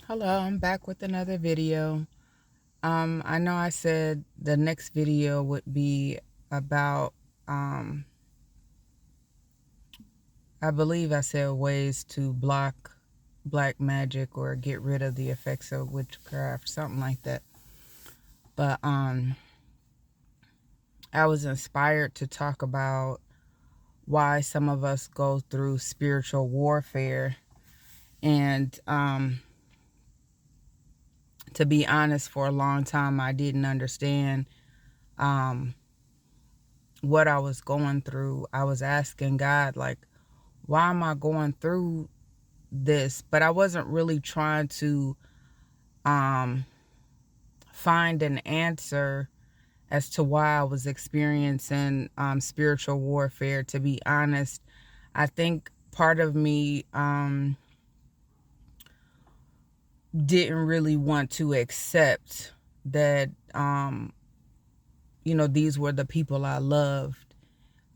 Hello, I'm back with another video. I know I said the next video would be about, um, I believe I said ways to block black magic or get rid of the effects of witchcraft, something like that. But I was inspired to talk about why some of us go through spiritual warfare. And to be honest, for a long time, I didn't understand um, what I was going through. I was asking God, like, why am I going through this? But I wasn't really trying to um, find an answer as to why I was experiencing spiritual warfare. To be honest, I think part of me didn't really want to accept that, these were the people I loved.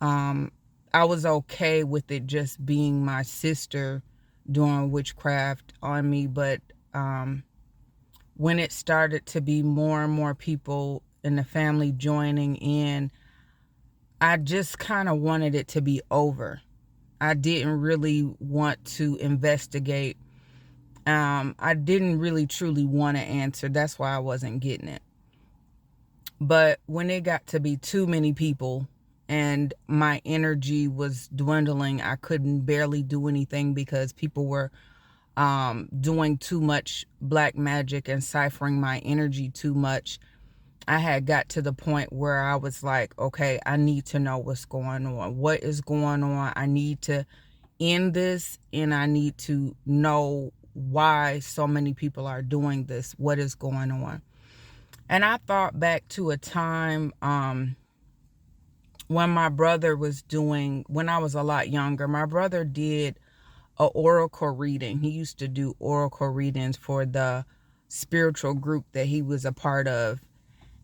Um, I was okay with it just being my sister doing witchcraft on me, but when it started to be more and more people in the family joining in, I just kind of wanted it to be over. I didn't really want to investigate. I didn't really truly want to answer. That's why I wasn't getting it. But when it got to be too many people and my energy was dwindling, I couldn't barely do anything because people were doing too much black magic and ciphering my energy too much. I had got to the point where I was like, okay, I need to know what's going on. What is going on? I need to end this, and I need to know why so many people are doing this. What is going on? And I thought back to a time when my brother was doing, when I was a lot younger, my brother did a oracle reading. He used to do oracle readings for the spiritual group that he was a part of.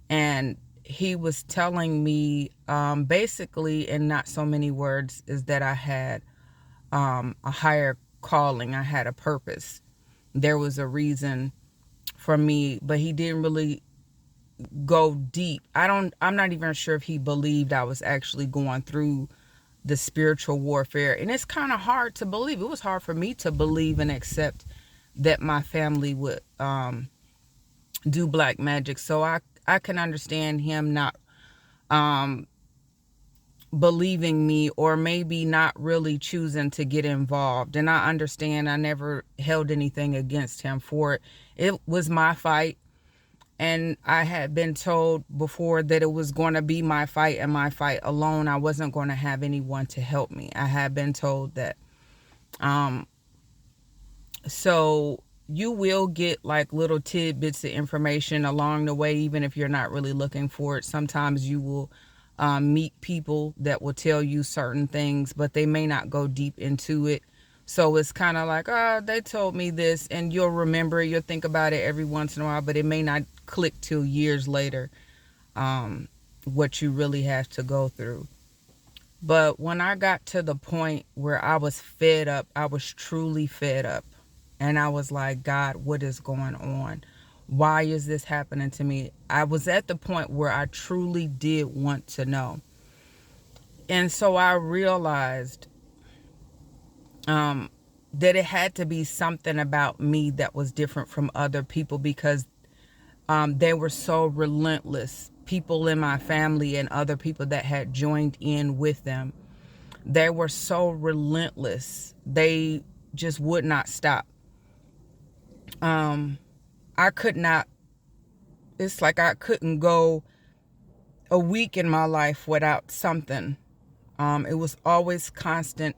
And he was telling me, basically, in not so many words, is that I had a higher calling. I had a purpose. There was a reason for me, but he didn't really go deep. I'm not even sure if he believed I was actually going through the spiritual warfare. And it's kind of hard to believe. It was hard for me to believe and accept that my family would do black magic. So I can understand him not um, believing me, or maybe not really choosing to get involved. And I understand. I never held anything against him for it. It was my fight. And I had been told before that it was going to be my fight and my fight alone. I wasn't going to have anyone to help me. I had been told that. Um, so you will get like little tidbits of information along the way, even if you're not really looking for it. Sometimes you will meet people that will tell you certain things, but they may not go deep into it. So it's kind of like, oh, they told me this, and you'll remember it. You'll think about it every once in a while, but it may not click till years later, what you really have to go through. But when I got to the point where I was fed up, I was truly fed up. And I was like, God, what is going on? Why is this happening to me? I was at the point where I truly did want to know. And so I realized um, that it had to be something about me that was different from other people, because they were so relentless. People in my family and other people that had joined in with them, they were so relentless. They just would not stop. Um, I could not, it's like I couldn't go a week in my life without something. It was always constant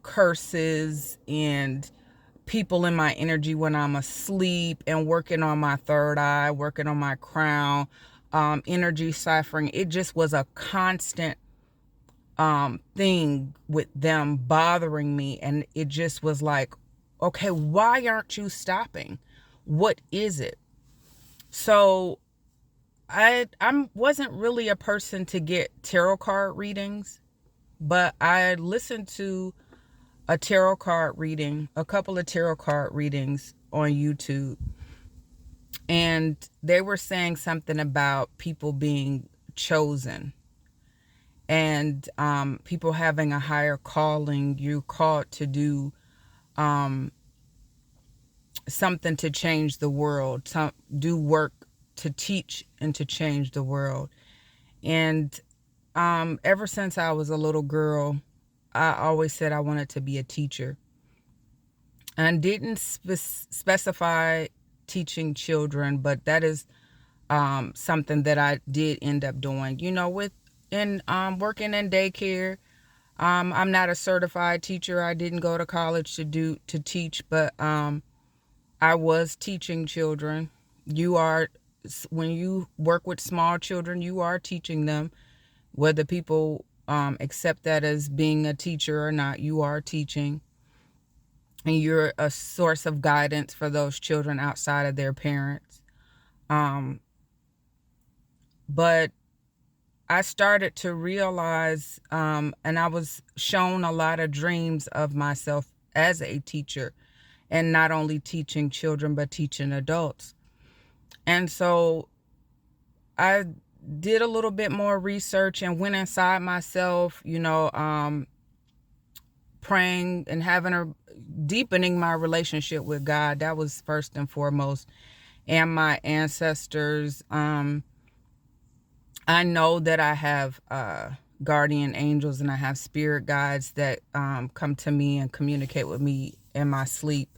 curses and people in my energy when I'm asleep, and working on my third eye, working on my crown, energy ciphering. It just was a constant thing with them bothering me. And it just was like, okay, why aren't you stopping? What is it? So I wasn't really a person to get tarot card readings, but I listened to a tarot card reading, a couple of tarot card readings on YouTube, and they were saying something about people being chosen and people having a higher calling. You're called to do something to change the world, do work to teach and to change the world. And ever since I was a little girl, I always said I wanted to be a teacher, and didn't specify teaching children, but that is something that I did end up doing. Working in daycare. I'm not a certified teacher. I didn't go to college to teach, but I was teaching children. When you work with small children, you are teaching them. Whether people accept that as being a teacher or not, you are teaching. And you're a source of guidance for those children outside of their parents. But I started to realize, and I was shown a lot of dreams of myself as a teacher, and not only teaching children, but teaching adults. And so I did a little bit more research and went inside myself, praying and deepening my relationship with God. That was first and foremost, and my ancestors. I know that I have guardian angels and I have spirit guides that come to me and communicate with me in my sleep.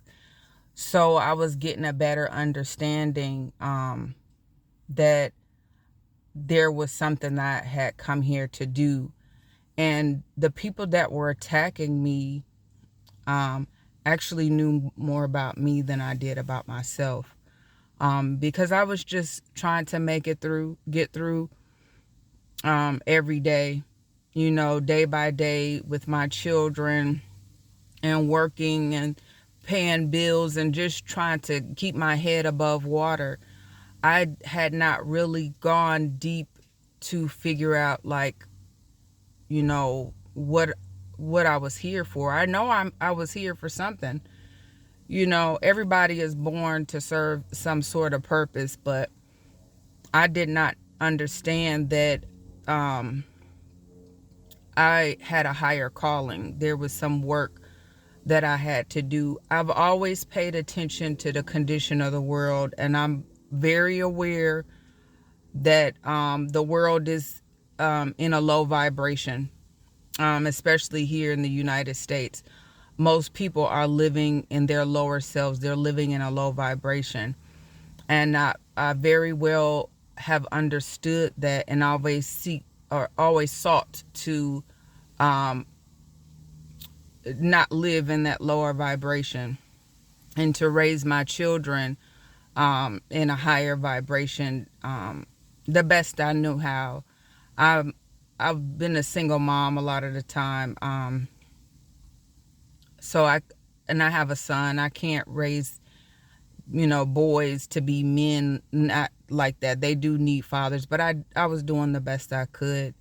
So I was getting a better understanding that there was something that I had come here to do. And the people that were attacking me actually knew more about me than I did about myself, because I was just trying to get through every day, day by day with my children and working and paying bills and just trying to keep my head above water. I had not really gone deep to figure out, like, what I was here for. I know I was here for something. Everybody is born to serve some sort of purpose, but I did not understand that I had a higher calling. There was some work that I had to do. I've always paid attention to the condition of the world, and I'm very aware that the world is in a low vibration, especially here in the United States. Most people are living in their lower selves. They're living in a low vibration. And I very well have understood that, and always sought to not live in that lower vibration, and to raise my children in a higher vibration, the best I knew how. I've been a single mom a lot of the time, so I have a son. I can't raise boys to be men, not like that. They do need fathers, but I was doing the best I could.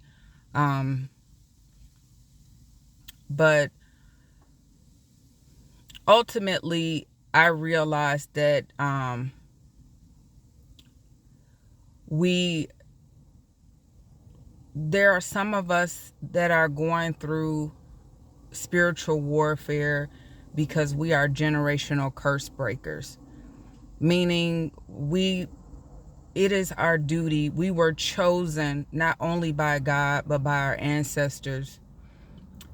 But ultimately, I realized that there are some of us that are going through spiritual warfare because we are generational curse breakers, meaning it is our duty. We were chosen not only by God, but by our ancestors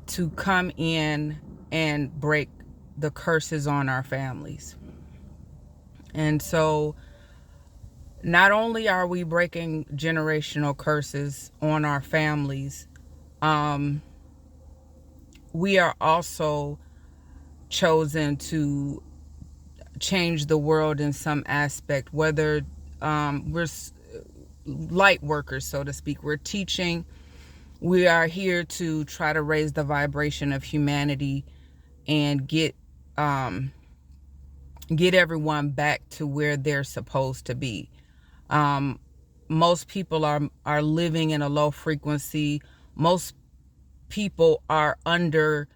to come in and break the curses on our families. And so not only are we breaking generational curses on our families, we are also chosen to change the world in some aspect, whether we're light workers, so to speak. We're teaching. We are here to try to raise the vibration of humanity and get everyone back to where they're supposed to be. Most people are living in a low frequency. Most people are under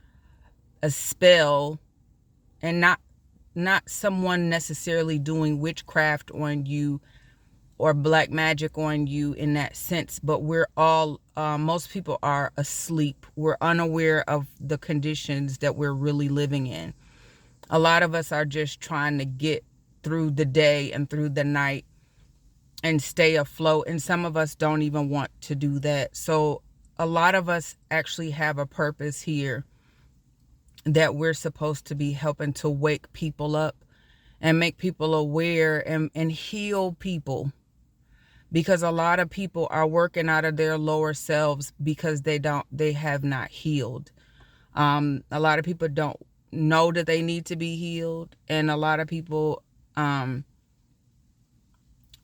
a spell, and not someone necessarily doing witchcraft on you or black magic on you in that sense, but we're all most people are asleep. We're unaware of the conditions that we're really living in. A lot of us are just trying to get through the day and through the night and stay afloat, and some of us don't even want to do that. So a lot of us actually have a purpose here that we're supposed to be helping to wake people up and make people aware and heal people, because a lot of people are working out of their lower selves because they have not healed. A lot of people don't know that they need to be healed, and a lot of people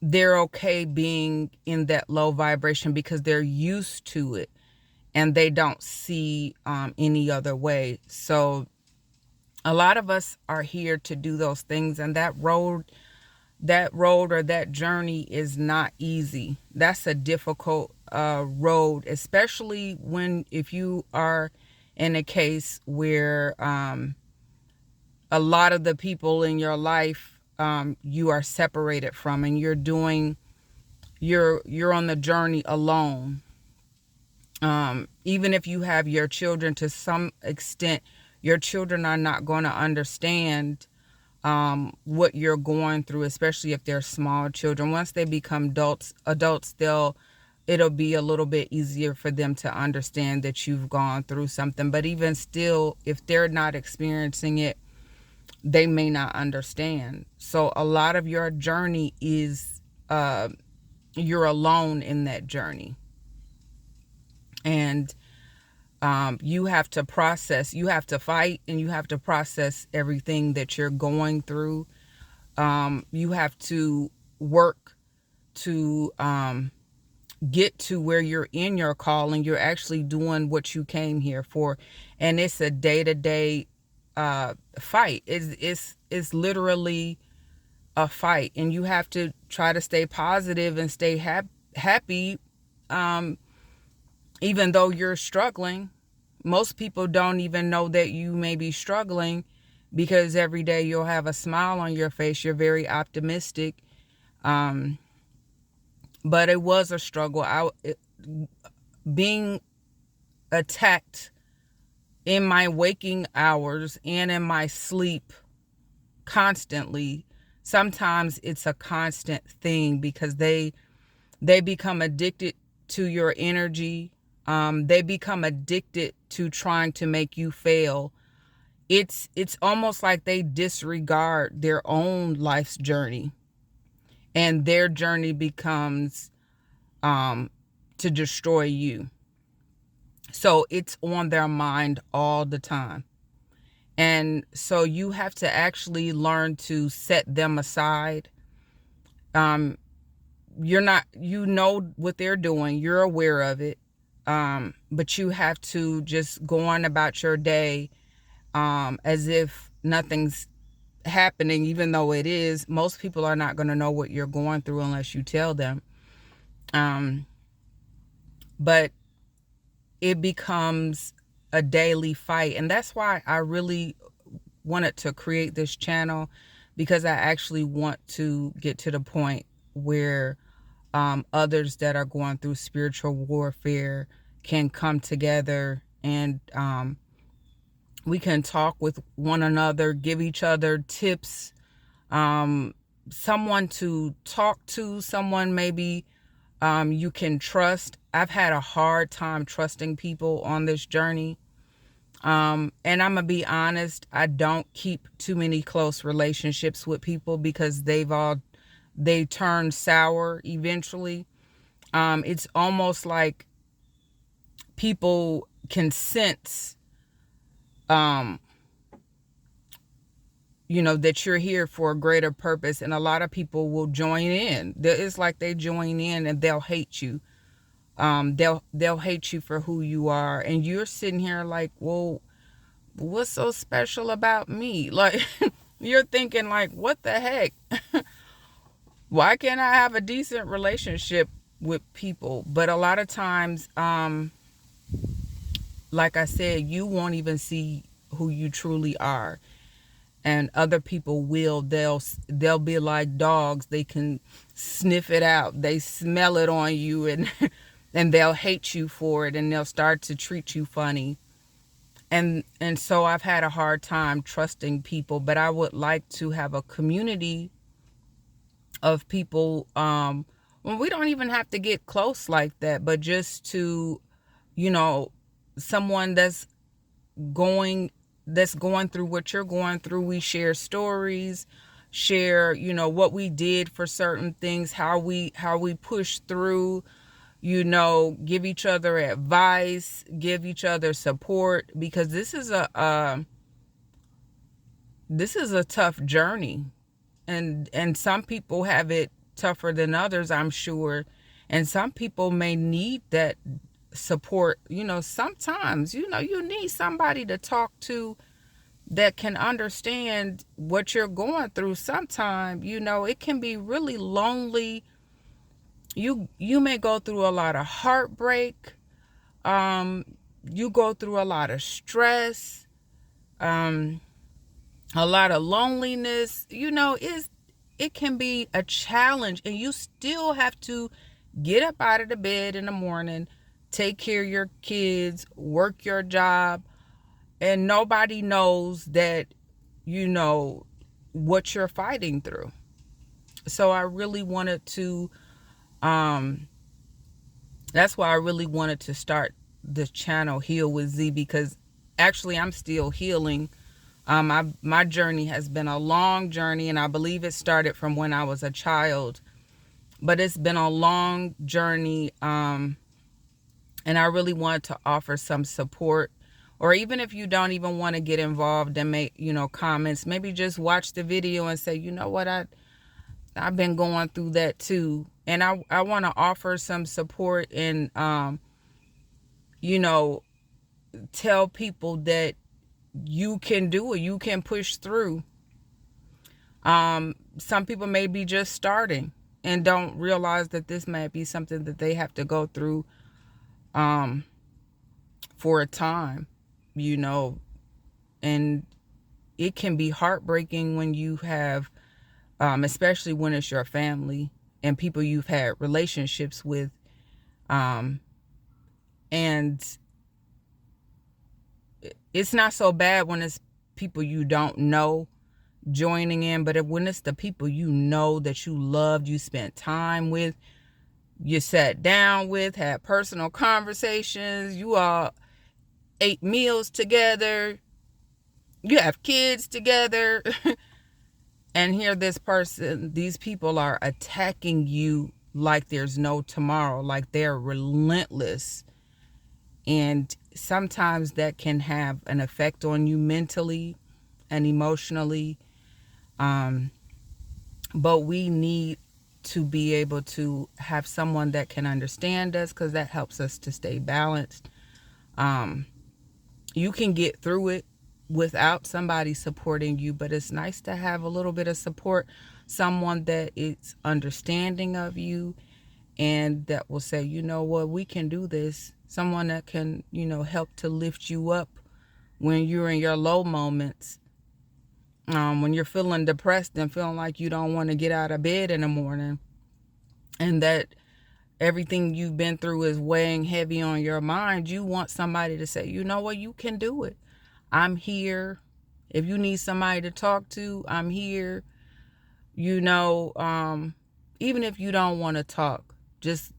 they're okay being in that low vibration because they're used to it and they don't see any other way. So a lot of us are here to do those things, and that road or that journey is not easy. That's a difficult road, especially if you are in a case where a lot of the people in your life you are separated from, and you're on the journey alone. Even if you have your children, to some extent, your children are not going to understand what you're going through, especially if they're small children. Once they become adults, it'll be a little bit easier for them to understand that you've gone through something. But even still, if they're not experiencing it, they may not understand. So a lot of your journey is you're alone in that journey, and you have to fight, and you have to process everything that you're going through. You have to work to get to where you're in your calling. You're actually doing what you came here for, and it's a day-to-day fight. It's literally a fight, and you have to try to stay positive and stay happy, even though you're struggling. Most people don't even know that you may be struggling, because every day you'll have a smile on your face. You're very optimistic. But it was a struggle. Being attacked in my waking hours and in my sleep constantly. Sometimes it's a constant thing, because they become addicted to your energy. They become addicted to trying to make you fail. It's almost like they disregard their own life's journey, and their journey becomes to destroy you. So it's on their mind all the time. And so you have to actually learn to set them aside. You know what they're doing. You're aware of it. But you have to just go on about your day as if nothing's happening, even though it is. Most people are not going to know what you're going through unless you tell them. But it becomes a daily fight. And that's why I really wanted to create this channel, because I actually want to get to the point where others that are going through spiritual warfare can come together, and we can talk with one another, give each other tips, someone to talk to, someone maybe you can trust. I've had a hard time trusting people on this journey. And I'm gonna be honest, I don't keep too many close relationships with people, because they turn sour eventually. It's almost like people can sense that you're here for a greater purpose, and a lot of people will join in. It's like they join in and they'll hate you. They'll hate you for who you are, and you're sitting here like, well, what's so special about me? Like, you're thinking like, what the heck? Why can't I have a decent relationship with people? But a lot of times, like I said, you won't even see who you truly are. And other people will, they'll be like dogs. They can sniff it out. They smell it on you, and and they'll hate you for it, and they'll start to treat you funny. And so I've had a hard time trusting people, but I would like to have a community of people. Well, we don't even have to get close like that, but just to, you know, someone going that's going through what you're going through. We share stories, share, what we did for certain things, how we push through, give each other advice, give each other support, because this is a tough journey, and some people have it tougher than others, I'm sure, and some people may need that support. Sometimes, you need somebody to talk to that can understand what you're going through. Sometimes, it can be really lonely. You may go through a lot of heartbreak. You go through a lot of stress, a lot of loneliness. It can be a challenge, and you still have to get up out of the bed in the morning, take care of your kids, work your job, and nobody knows that what you're fighting through. So I really wanted to that's why I really wanted to start the channel Heal with Z, because actually I'm still healing. My journey has been a long journey, and I believe it started from when I was a child, but it's been a long journey. And I really wanted to offer some support, or even if you don't even want to get involved and make, comments, maybe just watch the video and say, you know what, I've been going through that too. And I want to offer some support and, tell people that you can do it. You can push through. Some people may be just starting and don't realize that this might be something that they have to go through for a time, and it can be heartbreaking when you have, especially when it's your family and people you've had relationships with, and it's not so bad when it's people you don't know joining in, but when it's the people that you loved, you spent time with, you sat down with, had personal conversations, you all ate meals together, you have kids together, and here these people are attacking you like there's no tomorrow, like they're relentless. And sometimes that can have an effect on you mentally and emotionally. But we need to be able to have someone that can understand us, because that helps us to stay balanced. You can get through it without somebody supporting you, but it's nice to have a little bit of support, someone that is understanding of you and that will say, you know what, we can do this. Someone that can, help to lift you up when you're in your low moments, when you're feeling depressed and feeling like you don't want to get out of bed in the morning, and that everything you've been through is weighing heavy on your mind. You want somebody to say, you know what, you can do it. I'm here. If you need somebody to talk to, I'm here. Even if you don't want to talk, just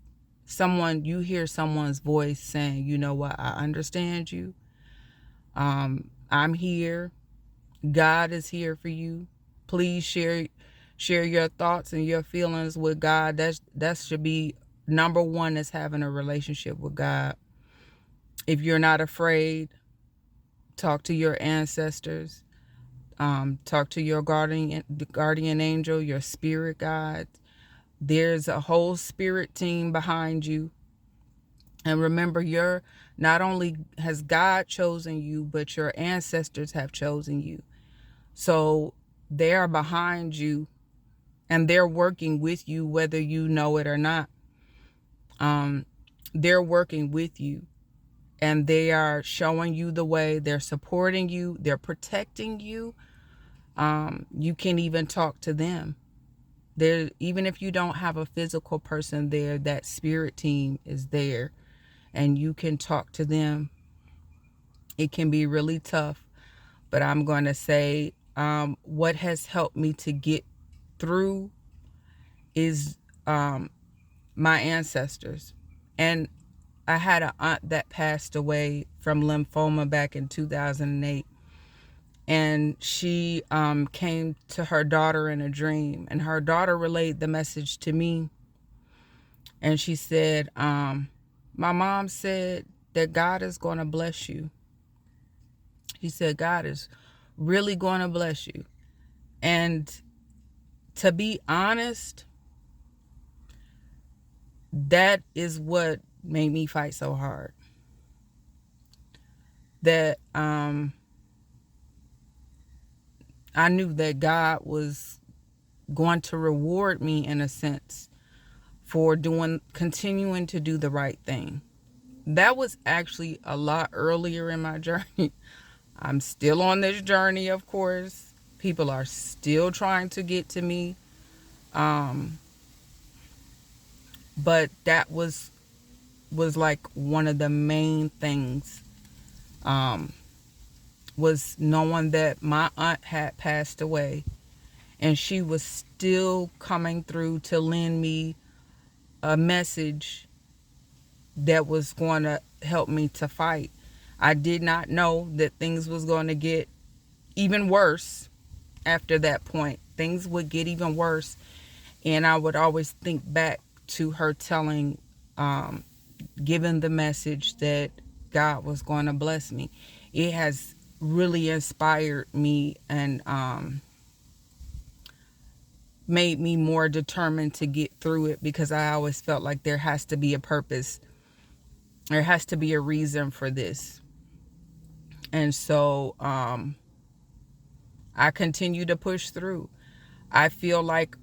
you hear someone's voice saying, you know what, I understand you. I'm here. God is here for you. Please share your thoughts and your feelings with God. That should be number one, is having a relationship with God. If you're not afraid, talk to your ancestors. Talk to your guardian angel, your spirit guide. There's a whole spirit team behind you. And remember, not only has God chosen you, but your ancestors have chosen you. So they are behind you, and they're working with you, whether you know it or not. They're working with you. and they are showing you the way. They're supporting you. They're protecting you. You can even talk to them. There, even if you don't have a physical person there, that spirit team is there, and you can talk to them. It can be really tough, but I'm going to say what has helped me to get through is my ancestors. And I had an aunt that passed away from lymphoma back in 2008. And she came to her daughter in a dream. And her daughter relayed the message to me. And she said, my mom said that God is going to bless you. She said, God is really going to bless you. And to be honest, that is what made me fight so hard. That I knew that God was going to reward me in a sense for continuing to do the right thing. That was actually a lot earlier in my journey. I'm still on this journey, of course. People are still trying to get to me. But that was like one of the main things, was knowing that my aunt had passed away, and she was still coming through to lend me a message that was going to help me to fight. I did not know that things was going to get even worse. After that point, things would get even worse, and I would always think back to her giving the message that God was going to bless me. It has really inspired me and made me more determined to get through it, because I always felt like there has to be a purpose. There has to be a reason for this. And so I continue to push through. I feel like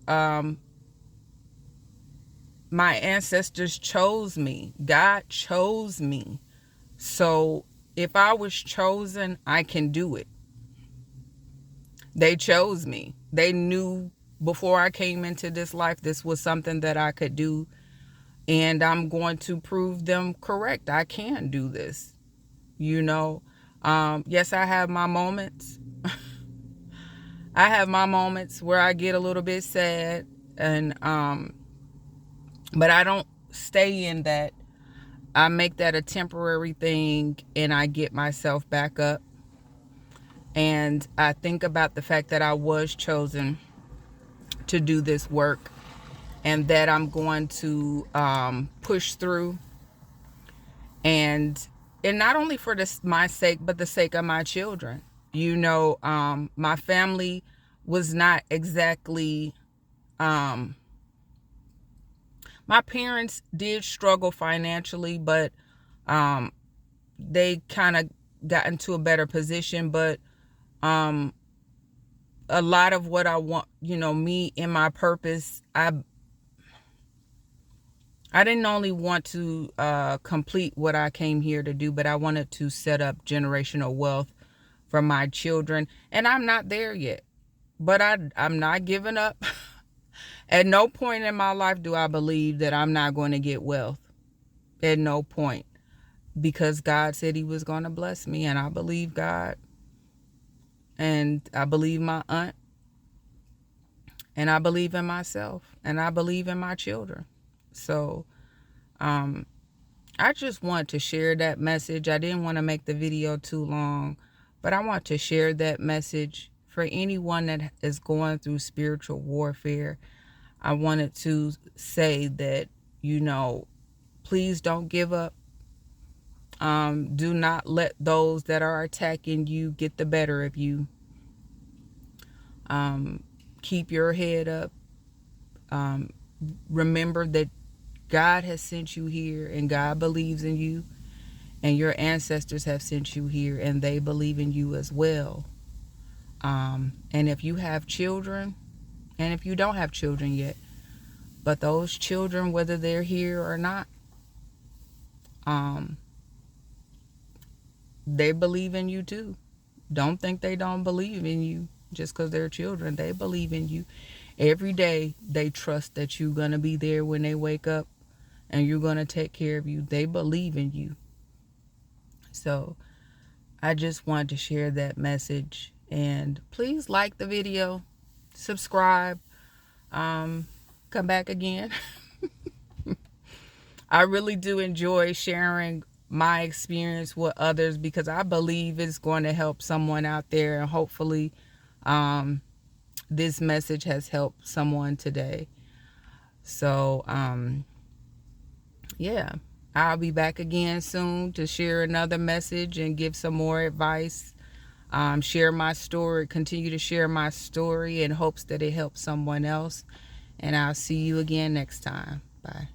my ancestors chose me. God chose me. So if I was chosen, I can do it. They chose me. They knew before I came into this life, this was something that I could do. And I'm going to prove them correct. I can do this. You know, yes, I have my moments. I have my moments where I get a little bit sad, and but I don't stay in that. I make that a temporary thing, and I get myself back up. And I think about the fact that I was chosen to do this work, and that I'm going to push through, and not only for my sake, but the sake of my children. You know, my family was not exactly, my parents did struggle financially, but they kind of got into a better position. But a lot of what I want, me and my purpose, I didn't only want to complete what I came here to do, but I wanted to set up generational wealth for my children. And I'm not there yet, but I'm not giving up. At no point in my life do I believe that I'm not going to get wealth. At no point. Because God said he was going to bless me, and I believe God. And I believe my aunt. And I believe in myself. And I believe in my children. So I just want to share that message. I didn't want to make the video too long, but I want to share that message for anyone that is going through spiritual warfare. I wanted to say that, please don't give up. Do not let those that are attacking you get the better of you. Keep your head up. Remember that God has sent you here, and God believes in you, and your ancestors have sent you here, and they believe in you as well. And if you have children, and if you don't have children yet, but those children, whether they're here or not, they believe in you too. Don't think they don't believe in you just because they're children. They believe in you. Every day they trust that you're going to be there when they wake up and you're going to take care of you. They believe in you. So I just wanted to share that message. And please like the video, subscribe, come back again. I really do enjoy sharing my experience with others because I believe it's going to help someone out there, and hopefully this message has helped someone today. So yeah, I'll be back again soon to share another message and give some more advice. Share my story, continue to share my story in hopes that it helps someone else. And I'll see you again next time. Bye.